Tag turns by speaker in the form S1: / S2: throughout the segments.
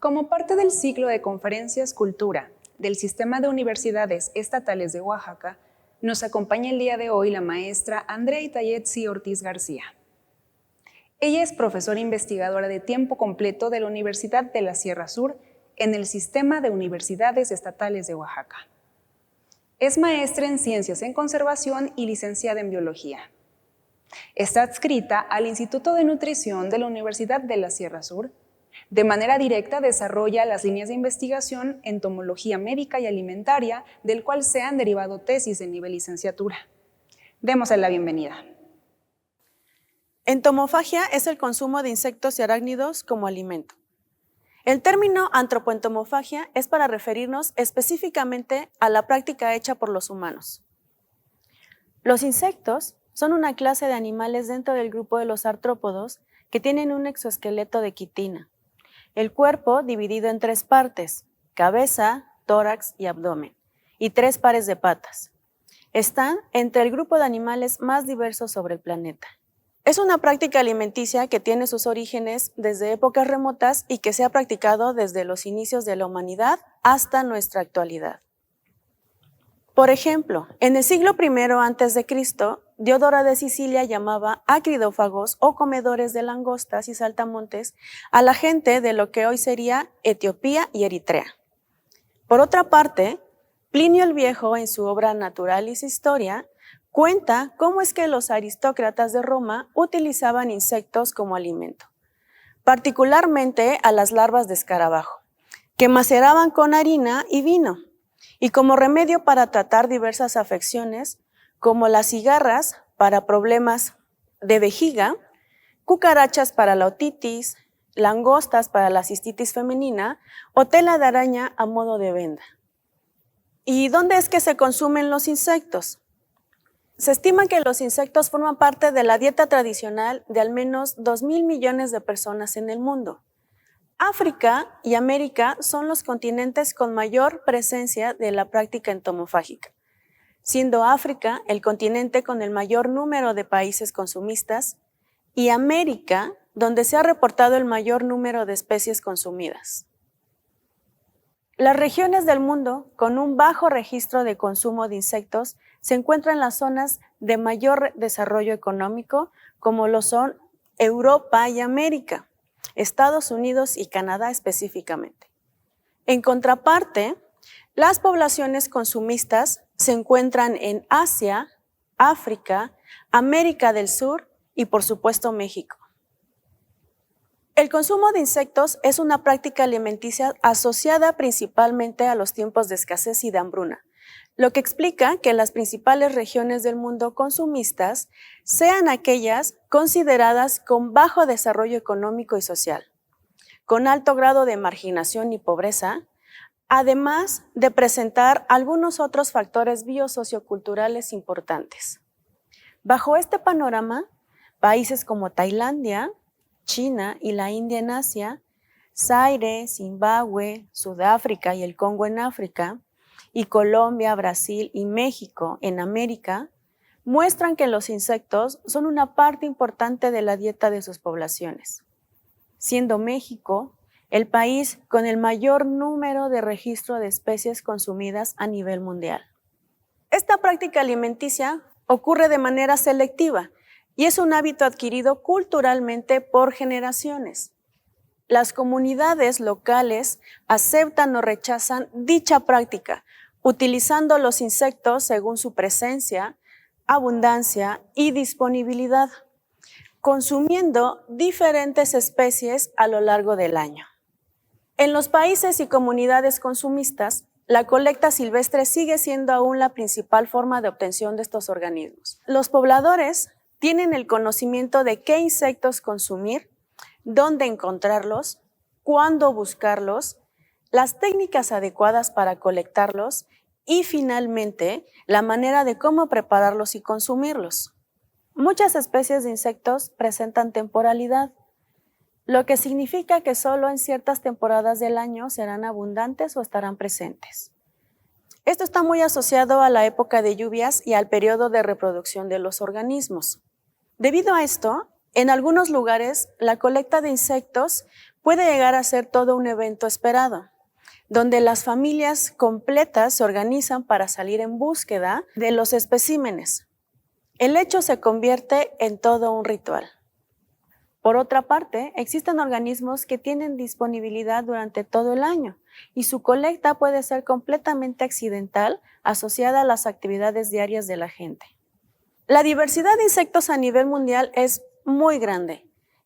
S1: Como parte del ciclo de conferencias Cultura del Sistema de Universidades Estatales de Oaxaca, nos acompaña el día de hoy la maestra Andrea Itayetsi Ortiz García. Ella es profesora investigadora de tiempo completo de la Universidad de la Sierra Sur en el Sistema de Universidades Estatales de Oaxaca. Es maestra en Ciencias en Conservación y licenciada en Biología. Está adscrita al Instituto de Nutrición de la Universidad de la Sierra Sur. De manera directa desarrolla las líneas de investigación Entomología médica y alimentaria, del cual se han derivado tesis de nivel licenciatura. Démosle la bienvenida.
S2: Entomofagia es el consumo de insectos y arácnidos como alimento. El término antropoentomofagia es para referirnos específicamente a la práctica hecha por los humanos. Los insectos son una clase de animales dentro del grupo de los artrópodos que tienen un exoesqueleto de quitina. El cuerpo dividido en 3 partes, cabeza, tórax y abdomen, y 3 pares de patas. Están entre el grupo de animales más diversos sobre el planeta. Es una práctica alimenticia que tiene sus orígenes desde épocas remotas y que se ha practicado desde los inicios de la humanidad hasta nuestra actualidad. Por ejemplo, en el siglo I a.C., Diodora de Sicilia llamaba acridófagos o comedores de langostas y saltamontes a la gente de lo que hoy sería Etiopía y Eritrea. Por otra parte, Plinio el Viejo, en su obra Naturalis Historia, cuenta cómo es que los aristócratas de Roma utilizaban insectos como alimento, particularmente a las larvas de escarabajo, que maceraban con harina y vino, y como remedio para tratar diversas afecciones, como las cigarras para problemas de vejiga, cucarachas para la otitis, langostas para la cistitis femenina o tela de araña a modo de venda. ¿Y dónde es que se consumen los insectos? Se estima que los insectos forman parte de la dieta tradicional de al menos 2.000 millones de personas en el mundo. África y América son los continentes con mayor presencia de la práctica entomofágica, siendo África el continente con el mayor número de países consumistas y América donde se ha reportado el mayor número de especies consumidas. Las regiones del mundo con un bajo registro de consumo de insectos se encuentran en las zonas de mayor desarrollo económico, como lo son Europa y América, Estados Unidos y Canadá específicamente. En contraparte, las poblaciones consumistas se encuentran en Asia, África, América del Sur y por supuesto México. El consumo de insectos es una práctica alimenticia asociada principalmente a los tiempos de escasez y de hambruna, lo que explica que las principales regiones del mundo consumistas sean aquellas consideradas con bajo desarrollo económico y social, con alto grado de marginación y pobreza, además de presentar algunos otros factores biosocioculturales importantes. Bajo este panorama, países como Tailandia, China y la India en Asia, Zaire, Zimbabue, Sudáfrica y el Congo en África, y Colombia, Brasil y México en América, muestran que los insectos son una parte importante de la dieta de sus poblaciones, siendo México el país con el mayor número de registro de especies consumidas a nivel mundial. Esta práctica alimenticia ocurre de manera selectiva y es un hábito adquirido culturalmente por generaciones. Las comunidades locales aceptan o rechazan dicha práctica, utilizando los insectos según su presencia, abundancia y disponibilidad, consumiendo diferentes especies a lo largo del año. En los países y comunidades consumistas, la colecta silvestre sigue siendo aún la principal forma de obtención de estos organismos. Los pobladores tienen el conocimiento de qué insectos consumir, dónde encontrarlos, cuándo buscarlos, las técnicas adecuadas para colectarlos y finalmente la manera de cómo prepararlos y consumirlos. Muchas especies de insectos presentan temporalidad, lo que significa que solo en ciertas temporadas del año serán abundantes o estarán presentes. Esto está muy asociado a la época de lluvias y al periodo de reproducción de los organismos. Debido a esto, en algunos lugares la colecta de insectos puede llegar a ser todo un evento esperado, donde las familias completas se organizan para salir en búsqueda de los especímenes. El hecho se convierte en todo un ritual. Por otra parte, existen organismos que tienen disponibilidad durante todo el año y su colecta puede ser completamente accidental asociada a las actividades diarias de la gente. La diversidad de insectos a nivel mundial es muy grande.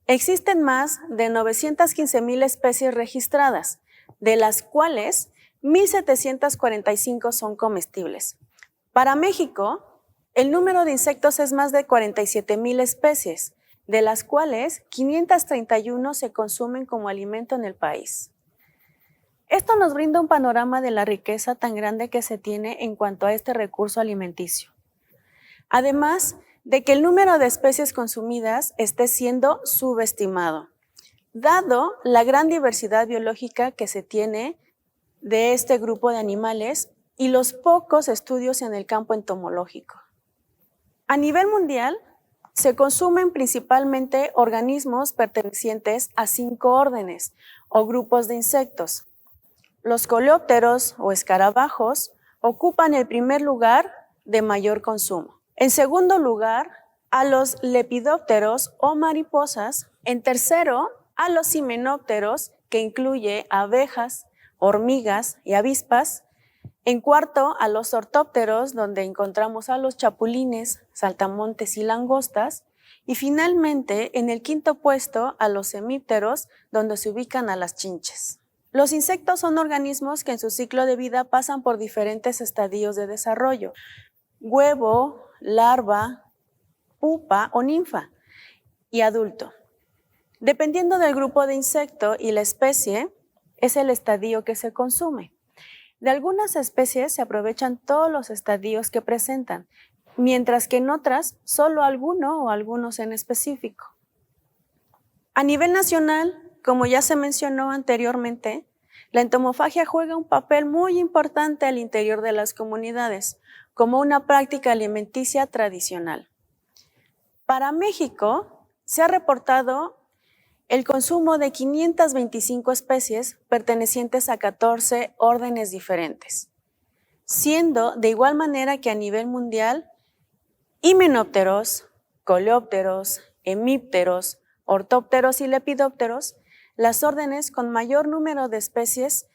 S2: Existen más de 915,000 especies registradas, de las cuales 1,745 son comestibles. Para México, el número de insectos es más de 47,000 especies, de las cuales 531 se consumen como alimento en el país. Esto nos brinda un panorama de la riqueza tan grande que se tiene en cuanto a este recurso alimenticio. Además de que el número de especies consumidas esté siendo subestimado, dado la gran diversidad biológica que se tiene de este grupo de animales y los pocos estudios en el campo entomológico. A nivel mundial, se consumen principalmente organismos pertenecientes a 5 órdenes o grupos de insectos. Los coleópteros o escarabajos ocupan el primer lugar de mayor consumo. En segundo lugar, a los lepidópteros o mariposas. En tercero, a los himenópteros, que incluye abejas, hormigas y avispas. En cuarto, a los ortópteros, donde encontramos a los chapulines, saltamontes y langostas. Y finalmente, en el quinto puesto, a los hemípteros, donde se ubican a las chinches. Los insectos son organismos que en su ciclo de vida pasan por diferentes estadios de desarrollo: huevo, larva, pupa o ninfa y adulto. Dependiendo del grupo de insecto y la especie, es el estadio que se consume. De algunas especies se aprovechan todos los estadios que presentan, mientras que en otras solo alguno o algunos en específico. A nivel nacional, como ya se mencionó anteriormente, la entomofagia juega un papel muy importante al interior de las comunidades, como una práctica alimenticia tradicional. Para México, se ha reportado el consumo de 525 especies pertenecientes a 14 órdenes diferentes, siendo de igual manera que a nivel mundial, himenópteros, coleópteros, hemípteros, ortópteros y lepidópteros, las órdenes con mayor número de especies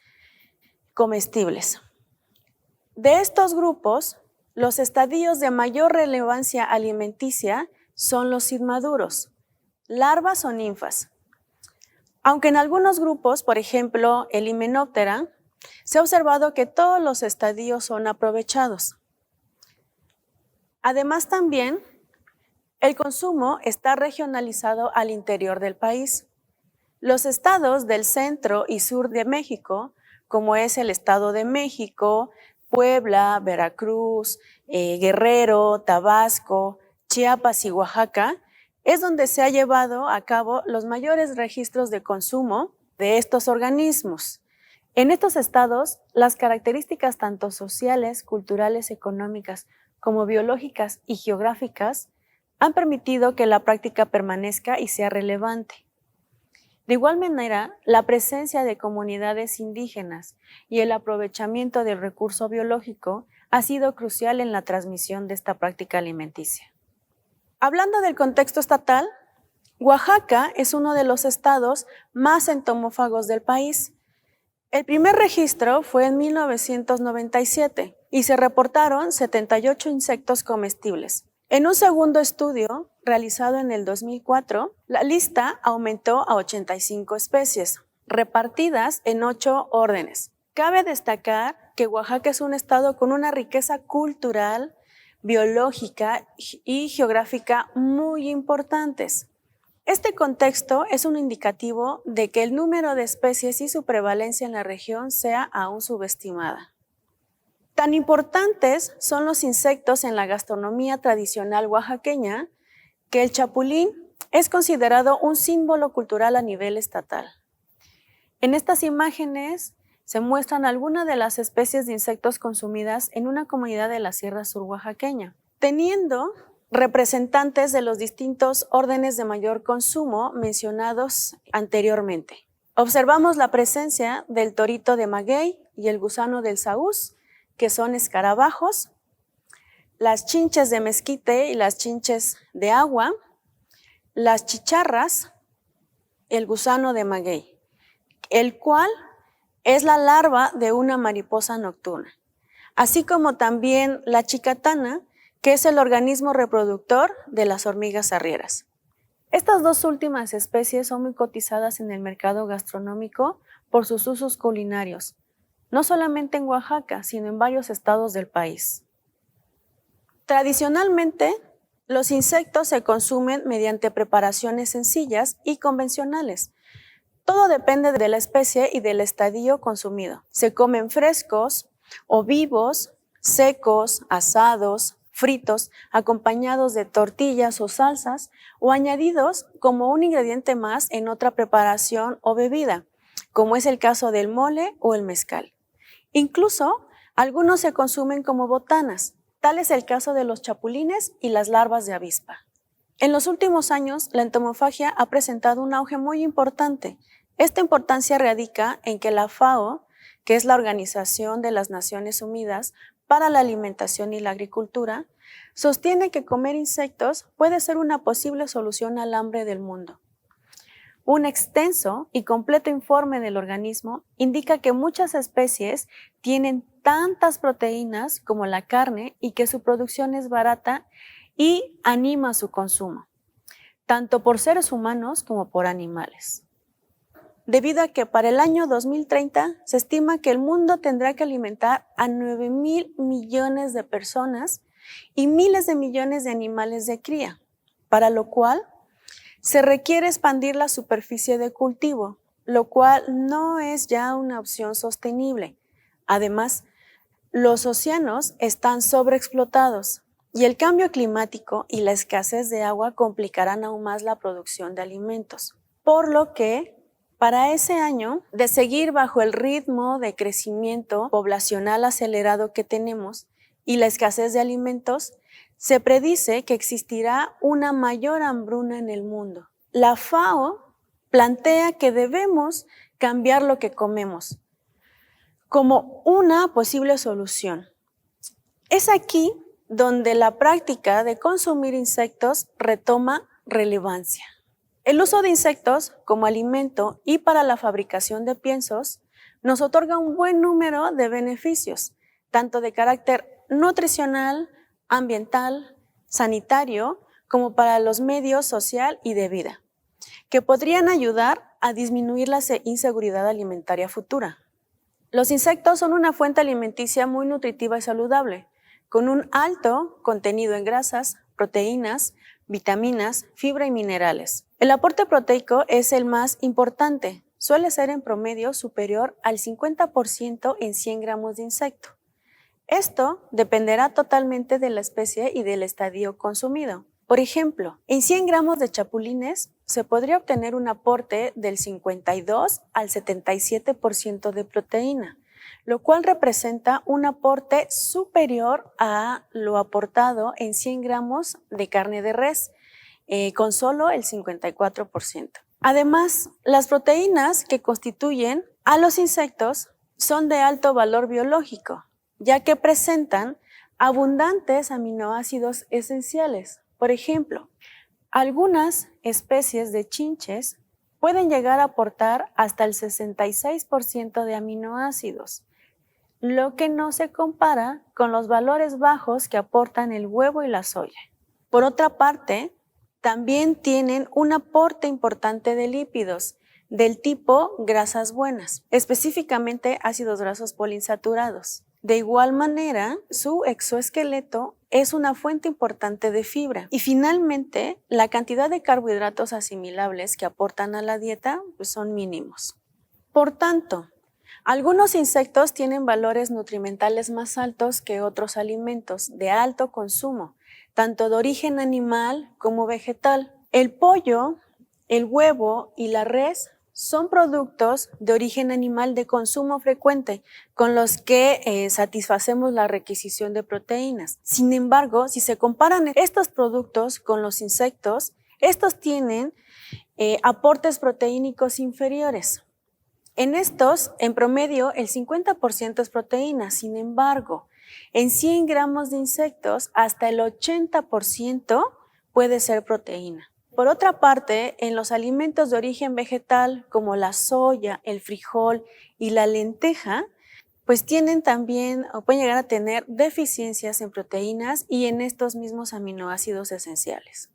S2: comestibles. De estos grupos, los estadios de mayor relevancia alimenticia son los inmaduros, larvas o ninfas. Aunque en algunos grupos, por ejemplo el Hymenoptera, se ha observado que todos los estadios son aprovechados. Además también, el consumo está regionalizado al interior del país. Los estados del centro y sur de México, como es el Estado de México, Puebla, Veracruz, Guerrero, Tabasco, Chiapas y Oaxaca, es donde se ha llevado a cabo los mayores registros de consumo de estos organismos. En estos estados, las características tanto sociales, culturales, económicas, como biológicas y geográficas han permitido que la práctica permanezca y sea relevante. De igual manera, la presencia de comunidades indígenas y el aprovechamiento del recurso biológico ha sido crucial en la transmisión de esta práctica alimenticia. Hablando del contexto estatal, Oaxaca es uno de los estados más entomófagos del país. El primer registro fue en 1997 y se reportaron 78 insectos comestibles. En un segundo estudio, realizado en el 2004, la lista aumentó a 85 especies, repartidas en 8 órdenes. Cabe destacar que Oaxaca es un estado con una riqueza cultural, biológica y geográfica muy importantes. Este contexto es un indicativo de que el número de especies y su prevalencia en la región sea aún subestimada. Tan importantes son los insectos en la gastronomía tradicional oaxaqueña que el chapulín es considerado un símbolo cultural a nivel estatal. En estas imágenes se muestran algunas de las especies de insectos consumidas en una comunidad de la Sierra Sur oaxaqueña, teniendo representantes de los distintos órdenes de mayor consumo mencionados anteriormente. Observamos la presencia del torito de maguey y el gusano del saúz, que son escarabajos, las chinches de mezquite y las chinches de agua, las chicharras, el gusano de maguey, el cual es la larva de una mariposa nocturna, así como también la chicatana, que es el organismo reproductor de las hormigas arrieras. Estas dos últimas especies son muy cotizadas en el mercado gastronómico por sus usos culinarios, no solamente en Oaxaca, sino en varios estados del país. Tradicionalmente, los insectos se consumen mediante preparaciones sencillas y convencionales. Todo depende de la especie y del estadio consumido. Se comen frescos o vivos, secos, asados, fritos, acompañados de tortillas o salsas o añadidos como un ingrediente más en otra preparación o bebida, como es el caso del mole o el mezcal. Incluso, algunos se consumen como botanas, tal es el caso de los chapulines y las larvas de avispa. En los últimos años, la entomofagia ha presentado un auge muy importante. Esta importancia radica en que la FAO, que es la Organización de las Naciones Unidas para la Alimentación y la Agricultura, sostiene que comer insectos puede ser una posible solución al hambre del mundo. Un extenso y completo informe del organismo indica que muchas especies tienen tantas proteínas como la carne y que su producción es barata y anima su consumo, tanto por seres humanos como por animales. Debido a que para el año 2030 se estima que el mundo tendrá que alimentar a 9,000 millones de personas y miles de millones de animales de cría, para lo cual se requiere expandir la superficie de cultivo, lo cual no es ya una opción sostenible. Además, los océanos están sobreexplotados y el cambio climático y la escasez de agua complicarán aún más la producción de alimentos, por lo que para ese año, de seguir bajo el ritmo de crecimiento poblacional acelerado que tenemos y la escasez de alimentos, se predice que existirá una mayor hambruna en el mundo. La FAO plantea que debemos cambiar lo que comemos como una posible solución. Es aquí donde la práctica de consumir insectos retoma relevancia. El uso de insectos como alimento y para la fabricación de piensos nos otorga un buen número de beneficios, tanto de carácter nutricional, ambiental, sanitario, como para los medios social y de vida, que podrían ayudar a disminuir la inseguridad alimentaria futura. Los insectos son una fuente alimenticia muy nutritiva y saludable, con un alto contenido en grasas, proteínas, vitaminas, fibra y minerales. El aporte proteico es el más importante, suele ser en promedio superior al 50% en 100 gramos de insecto. Esto dependerá totalmente de la especie y del estadio consumido. Por ejemplo, en 100 gramos de chapulines se podría obtener un aporte del 52 al 77% de proteína, lo cual representa un aporte superior a lo aportado en 100 gramos de carne de res, con solo el 54%. Además, las proteínas que constituyen a los insectos son de alto valor biológico, ya que presentan abundantes aminoácidos esenciales. Por ejemplo, algunas especies de chinches pueden llegar a aportar hasta el 66% de aminoácidos, lo que no se compara con los valores bajos que aportan el huevo y la soya. Por otra parte, también tienen un aporte importante de lípidos del tipo grasas buenas, específicamente ácidos grasos poliinsaturados. De igual manera, su exoesqueleto es una fuente importante de fibra. Y finalmente, la cantidad de carbohidratos asimilables que aportan a la dieta son mínimos. Por tanto, algunos insectos tienen valores nutrimentales más altos que otros alimentos de alto consumo, tanto de origen animal como vegetal. El pollo, el huevo y la res son productos de origen animal de consumo frecuente, con los que satisfacemos la requisición de proteínas. Sin embargo, si se comparan estos productos con los insectos, estos tienen aportes proteínicos inferiores. En estos, en promedio, el 50% es proteína. Sin embargo, en 100 gramos de insectos, hasta el 80% puede ser proteína. Por otra parte, en los alimentos de origen vegetal, como la soya, el frijol y la lenteja, pues tienen también o pueden llegar a tener deficiencias en proteínas y en estos mismos aminoácidos esenciales.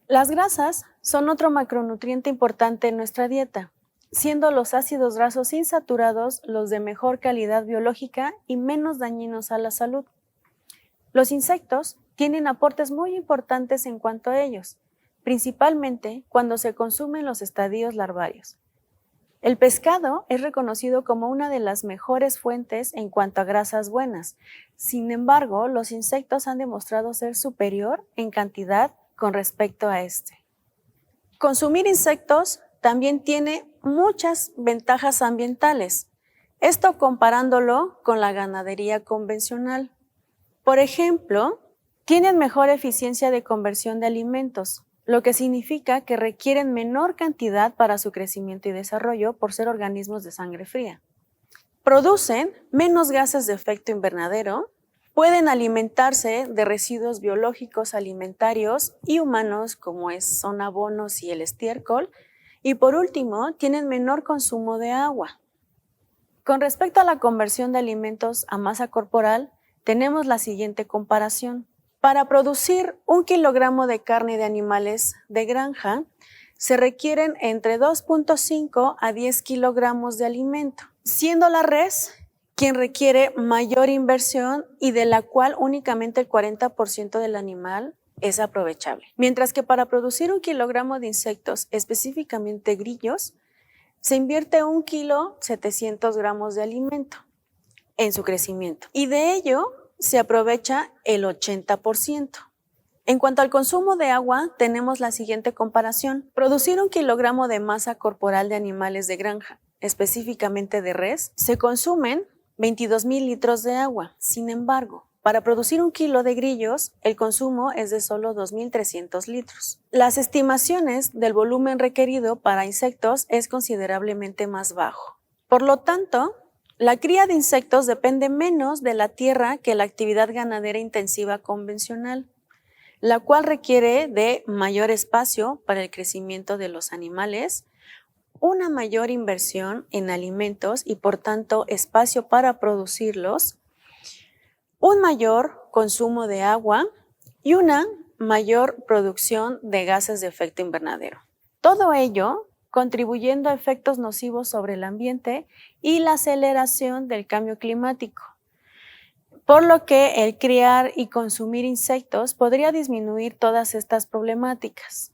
S2: Las grasas son otro macronutriente importante en nuestra dieta, siendo los ácidos grasos insaturados los de mejor calidad biológica y menos dañinos a la salud. Los insectos tienen aportes muy importantes en cuanto a ellos, principalmente cuando se consumen los estadios larvarios. El pescado es reconocido como una de las mejores fuentes en cuanto a grasas buenas. Sin embargo, los insectos han demostrado ser superior en cantidad con respecto a este. Consumir insectos también tiene muchas ventajas ambientales, esto comparándolo con la ganadería convencional. Por ejemplo, tienen mejor eficiencia de conversión de alimentos, lo que significa que requieren menor cantidad para su crecimiento y desarrollo por ser organismos de sangre fría. Producen menos gases de efecto invernadero, pueden alimentarse de residuos biológicos alimentarios y humanos como son abonos y el estiércol, y por último, tienen menor consumo de agua. Con respecto a la conversión de alimentos a masa corporal, tenemos la siguiente comparación. Para producir 1 kilogramo de carne de animales de granja, se requieren entre 2.5 a 10 kilogramos de alimento, siendo la res quien requiere mayor inversión y de la cual únicamente el 40% del animal es aprovechable. Mientras que para producir 1 kilogramo de insectos, específicamente grillos, se invierte 1 kilo 700 gramos de alimento en su crecimiento y de ello se aprovecha el 80%. En cuanto al consumo de agua, tenemos la siguiente comparación. Producir 1 kilogramo de masa corporal de animales de granja, específicamente de res, se consumen 22,000 litros de agua. Sin embargo, para producir 1 kilo de grillos, el consumo es de solo 2,300 litros. Las estimaciones del volumen requerido para insectos es considerablemente más bajo. Por lo tanto, la cría de insectos depende menos de la tierra que la actividad ganadera intensiva convencional, la cual requiere de mayor espacio para el crecimiento de los animales, una mayor inversión en alimentos y por tanto espacio para producirlos, un mayor consumo de agua y una mayor producción de gases de efecto invernadero. Todo ello contribuyendo a efectos nocivos sobre el ambiente y la aceleración del cambio climático, por lo que el criar y consumir insectos podría disminuir todas estas problemáticas.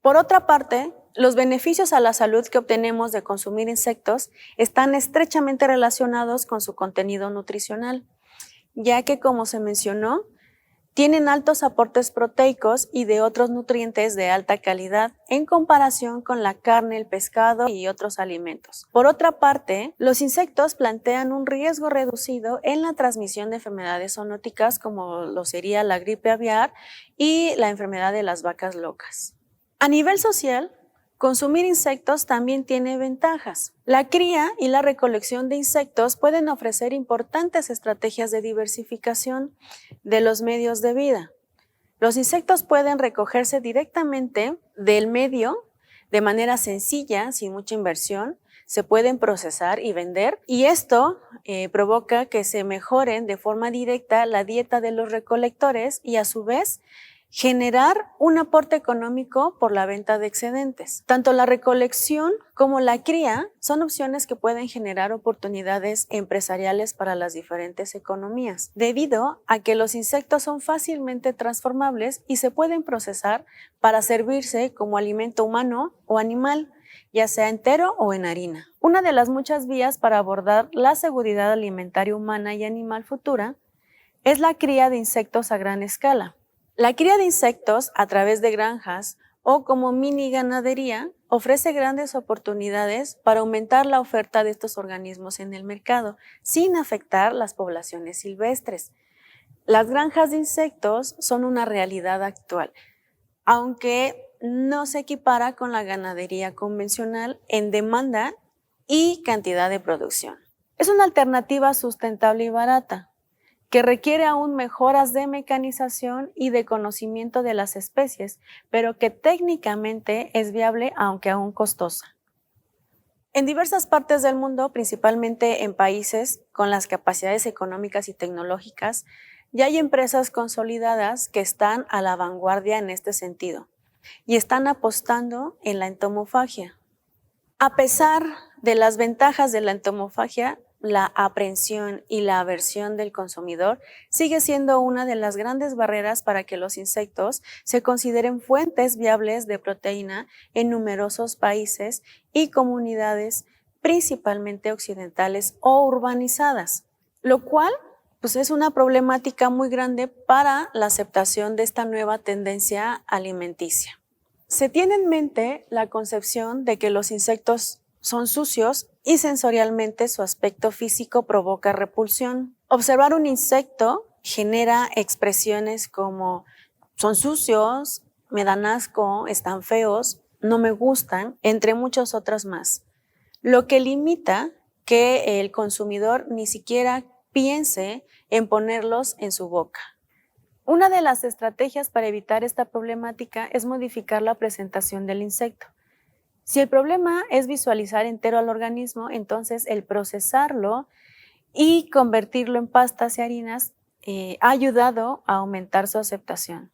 S2: Por otra parte, los beneficios a la salud que obtenemos de consumir insectos están estrechamente relacionados con su contenido nutricional, ya que, como se mencionó, tienen altos aportes proteicos y de otros nutrientes de alta calidad en comparación con la carne, el pescado y otros alimentos. Por otra parte, los insectos plantean un riesgo reducido en la transmisión de enfermedades zoonóticas como lo sería la gripe aviar y la enfermedad de las vacas locas. A nivel social, consumir insectos también tiene ventajas. La cría y la recolección de insectos pueden ofrecer importantes estrategias de diversificación de los medios de vida. Los insectos pueden recogerse directamente del medio de manera sencilla, sin mucha inversión, se pueden procesar y vender y esto provoca que se mejoren de forma directa la dieta de los recolectores y a su vez generar un aporte económico por la venta de excedentes. Tanto la recolección como la cría son opciones que pueden generar oportunidades empresariales para las diferentes economías, debido a que los insectos son fácilmente transformables y se pueden procesar para servirse como alimento humano o animal, ya sea entero o en harina. Una de las muchas vías para abordar la seguridad alimentaria humana y animal futura es la cría de insectos a gran escala. La cría de insectos a través de granjas o como mini ganadería ofrece grandes oportunidades para aumentar la oferta de estos organismos en el mercado sin afectar las poblaciones silvestres. Las granjas de insectos son una realidad actual, aunque no se equipara con la ganadería convencional en demanda y cantidad de producción. Es una alternativa sustentable y barata, que requiere aún mejoras de mecanización y de conocimiento de las especies, pero que técnicamente es viable aunque aún costosa. En diversas partes del mundo, principalmente en países con las capacidades económicas y tecnológicas, ya hay empresas consolidadas que están a la vanguardia en este sentido y están apostando en la entomofagia. A pesar de las ventajas de la entomofagia, la aprehensión y la aversión del consumidor sigue siendo una de las grandes barreras para que los insectos se consideren fuentes viables de proteína en numerosos países y comunidades, principalmente occidentales o urbanizadas, lo cual pues, es una problemática muy grande para la aceptación de esta nueva tendencia alimenticia. Se tiene en mente la concepción de que los insectos son sucios y sensorialmente su aspecto físico provoca repulsión. Observar un insecto genera expresiones como son sucios, me dan asco, están feos, no me gustan, entre muchas otras más, lo que limita que el consumidor ni siquiera piense en ponerlos en su boca. Una de las estrategias para evitar esta problemática es modificar la presentación del insecto. Si el problema es visualizar entero al organismo, entonces el procesarlo y convertirlo en pastas y harinas ha ayudado a aumentar su aceptación.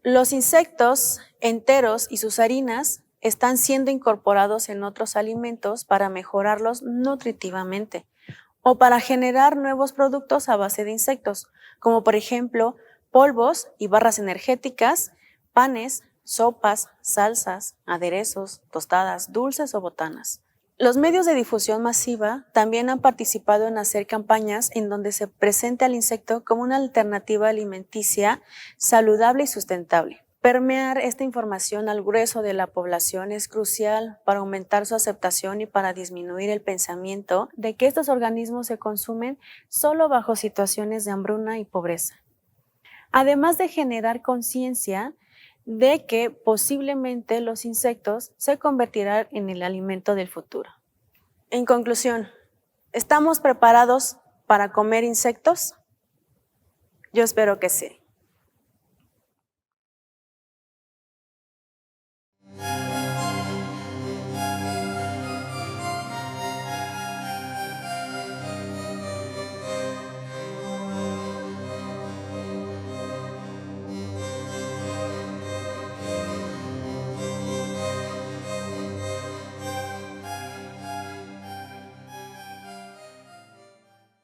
S2: Los insectos enteros y sus harinas están siendo incorporados en otros alimentos para mejorarlos nutritivamente o para generar nuevos productos a base de insectos, como por ejemplo polvos y barras energéticas, panes, sopas, salsas, aderezos, tostadas, dulces o botanas. Los medios de difusión masiva también han participado en hacer campañas en donde se presente al insecto como una alternativa alimenticia saludable y sustentable. Permear esta información al grueso de la población es crucial para aumentar su aceptación y para disminuir el pensamiento de que estos organismos se consumen solo bajo situaciones de hambruna y pobreza. Además de generar conciencia de que posiblemente los insectos se convertirán en el alimento del futuro. En conclusión, ¿estamos preparados para comer insectos? Yo espero que sí.